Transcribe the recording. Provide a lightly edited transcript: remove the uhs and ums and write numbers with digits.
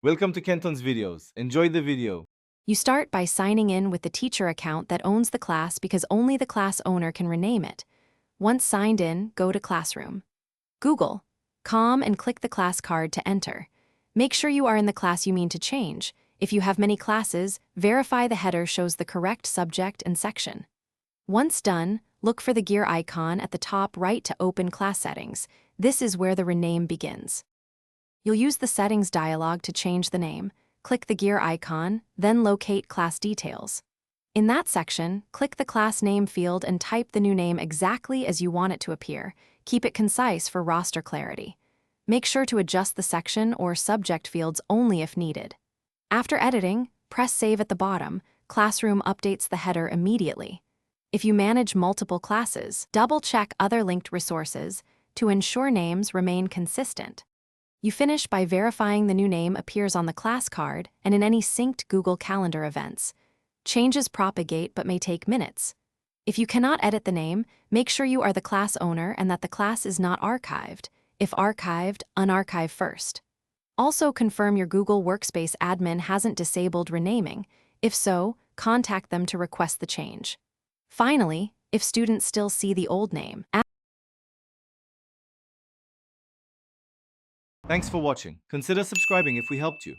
Welcome to Kenton's videos. Enjoy the video. You start by signing in with the teacher account that owns the class because only the class owner can rename it. Once signed in, go to Classroom. Google, com and click the class card to enter. Make sure you are in the class you mean to change. If you have many classes, verify the header shows the correct subject and section. Once done, look for the gear icon at the top right to open class settings. This is where the rename begins. You'll use the settings dialog to change the name. Click the gear icon, then locate class details. In that section, click the class name field and type the new name exactly as you want it to appear. Keep it concise for roster clarity. Make sure to adjust the section or subject fields only if needed. After editing, press Save at the bottom. Classroom updates the header immediately. If you manage multiple classes, double-check other linked resources to ensure names remain consistent. You finish by verifying the new name appears on the class card and in any synced Google Calendar events. Changes propagate but may take minutes. If you cannot edit the name, make sure you are the class owner and that the class is not archived. If archived, unarchive first. Also confirm your Google Workspace admin hasn't disabled renaming. If so, contact them to request the change. Finally, if students still see the old name, Thanks for watching. Consider subscribing if we helped you.